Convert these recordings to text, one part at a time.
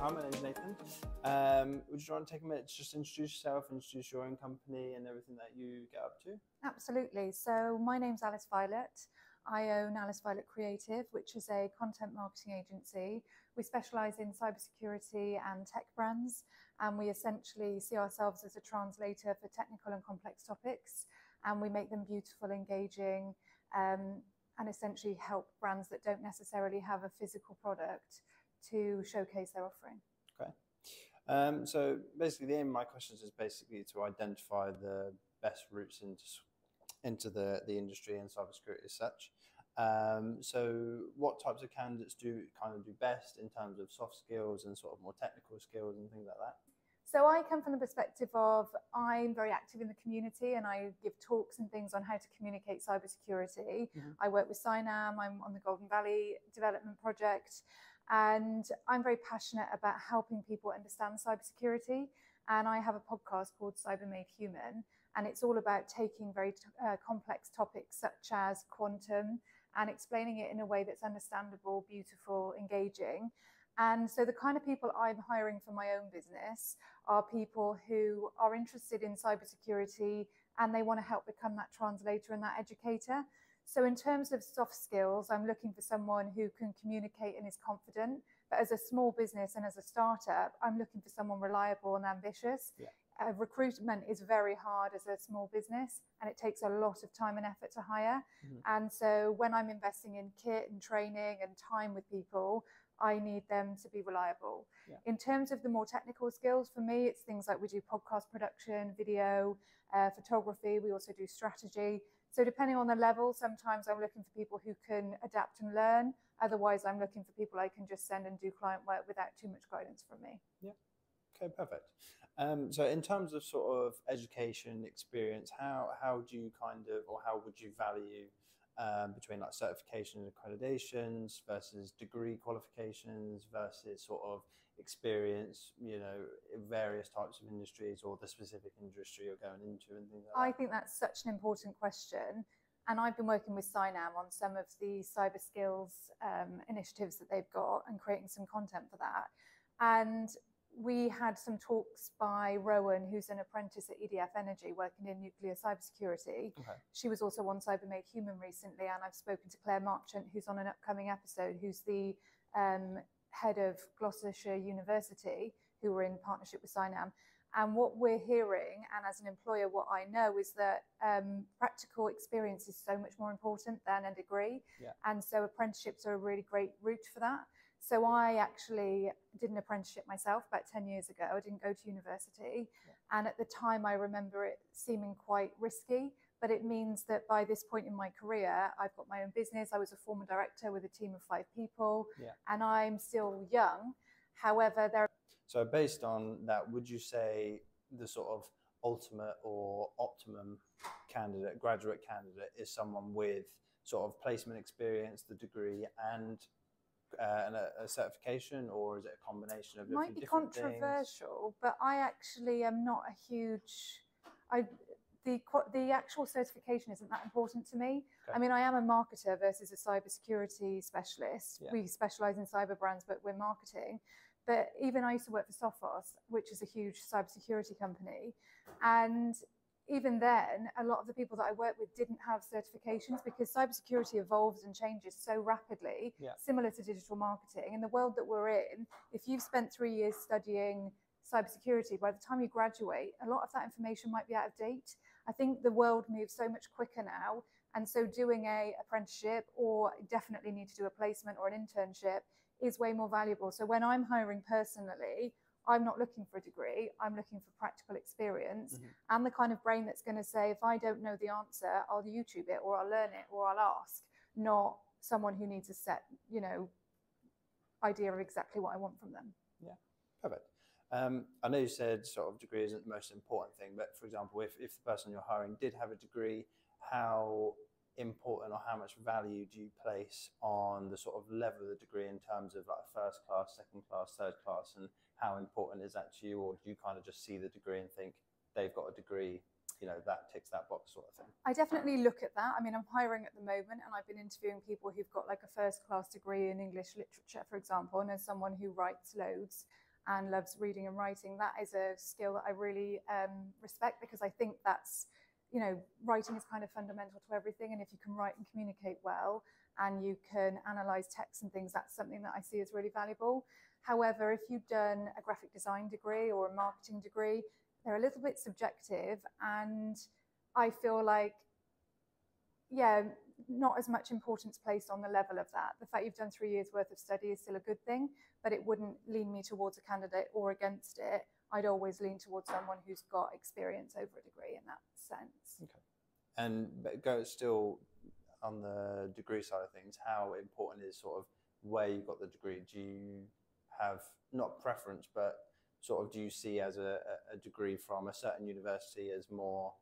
Hi, my name's Nathan. Would you want to take a minute to just introduce yourself, introduce your own company and everything that you get up to? Absolutely. So my name's Alice Violet. I own Alice Violet Creative, which is a content marketing agency. We specialise in cybersecurity and tech brands, and we essentially see ourselves as a translator for technical and complex topics, and we make them beautiful, engaging, and essentially help brands that don't necessarily have a physical product to showcase their offering. Okay. So basically the aim of my questions is basically to identify the best routes into the industry and cybersecurity as such. So what types of candidates do best in terms of soft skills and sort of more technical skills and things like that? So I come from the perspective of I'm very active in the community and I give talks and things on how to communicate cybersecurity. I work with Cheltenham, I'm on the Golden Valley Development Project, and I'm very passionate about helping people understand cybersecurity. And I have a podcast called Cyber Made Human, and it's all about taking very complex topics such as quantum and explaining it in a way that's understandable, beautiful, engaging. And so the kind of people I'm hiring for my own business are people who are interested in cybersecurity and they want to help become that translator and that educator. So in terms of soft skills, I'm looking for someone who can communicate and is confident. But as a small business and as a startup, I'm looking for someone reliable and ambitious. Yeah. Recruitment is very hard as a small business and it takes a lot of time and effort to hire. And so when I'm investing in kit and training and time with people, I need them to be reliable. Yeah. In terms of the more technical skills, for me, it's things like we do podcast production, video, photography. We also do strategy. So depending on the level, sometimes I'm looking for people who can adapt and learn. Otherwise, I'm looking for people I can just send and do client work without too much guidance from me. Yeah. Okay, perfect. So in terms of sort of education experience, how do you how would you value between like certification and accreditations versus degree qualifications versus sort of experience, in various types of industries or the specific industry you're going into and things like that? I think that's such an important question. And I've been working with Cheltenham on some of the cyber skills initiatives that they've got and creating some content for that. And we had some talks by Rowan, who's an apprentice at EDF Energy working in nuclear cybersecurity. Okay. She was also on Cyber Made Human recently, and I've spoken to Claire Marchant, who's on an upcoming episode, who's the head of Gloucestershire University, who were in partnership with Cheltenham. And what we're hearing, and as an employer, what I know is that practical experience is so much more important than a degree. Yeah. And so apprenticeships are a really great route for that. So I actually did an apprenticeship myself about 10 years ago. I didn't go to university. Yeah. And at the time, I remember it seeming quite risky, but it means that by this point in my career, I've got my own business. I was a former director with a team of 5 people, yeah. And I'm still young. However, So based on that, would you say the sort of ultimate or optimum graduate candidate is someone with sort of placement experience, the degree, and a certification, or is it a combination of different things? Might be controversial, but I actually am not a huge... The actual certification isn't that important to me. Okay. I mean, I am a marketer versus a cybersecurity specialist. Yeah. We specialise in cyber brands, but we're marketing. But even I used to work for Sophos, which is a huge cybersecurity company. And even then, a lot of the people that I worked with didn't have certifications because cybersecurity evolves and changes so rapidly, yeah. Similar to digital marketing. In the world that we're in, if you've spent 3 years studying cybersecurity, by the time you graduate, a lot of that information might be out of date. I think the world moves so much quicker now. And so doing an apprenticeship, or definitely need to do a placement or an internship, is way more valuable. So when I'm hiring personally, I'm not looking for a degree, I'm looking for practical experience and the kind of brain that's going to say, if I don't know the answer, I'll YouTube it or I'll learn it or I'll ask, not someone who needs a set, idea of exactly what I want from them. Yeah, perfect. I know you said sort of degree isn't the most important thing, but for example, if the person you're hiring did have a degree, how important or how much value do you place on the sort of level of the degree in terms of like first class, second class, third class, and how important is that to you? Or do you kind of just see the degree and think they've got a degree, that ticks that box sort of thing? I definitely look at that. I mean, I'm hiring at the moment and I've been interviewing people who've got like a first class degree in English literature, for example, and as someone who writes loads, and loves reading and writing, that is a skill that I really respect, because I think that's, you know, writing is kind of fundamental to everything. And if you can write and communicate well and you can analyze text and things, that's something that I see as really valuable. However, if you've done a graphic design degree or a marketing degree, they're a little bit subjective, and I feel like, yeah, not as much importance placed on the level of that. The fact you've done 3 years worth of study is still a good thing, but it wouldn't lean me towards a candidate or against it. I'd always lean towards someone who's got experience over a degree in that sense. Okay. And go still on the degree side of things, how important is sort of where you got the degree? Do you have, not preference, but sort of do you see as a degree from a certain university as more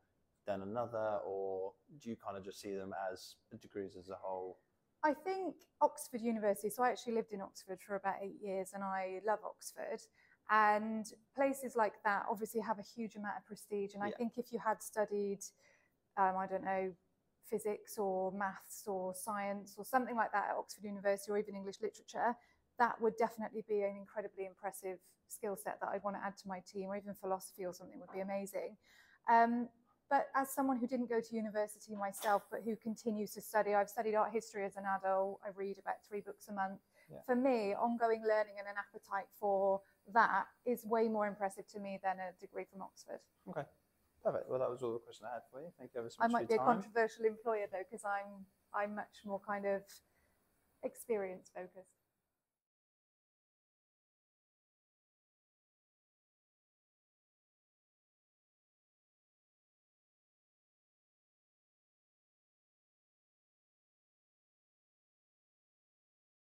than another, or do you kind of just see them as degrees as a whole? I think Oxford University, so I actually lived in Oxford for about 8 years and I love Oxford, and places like that obviously have a huge amount of prestige, and I think if you had studied, I don't know, physics or maths or science or something like that at Oxford University, or even English literature, that would definitely be an incredibly impressive skill set that I'd want to add to my team, or even philosophy or something would be amazing. But as someone who didn't go to university myself, but who continues to study, I've studied art history as an adult. I read about 3 books a month. Yeah. For me, ongoing learning and an appetite for that is way more impressive to me than a degree from Oxford. Okay, perfect. Well, that was all the question I had for you. Thank you ever so much. I might be a controversial employer though, because I'm much more kind of experience focused.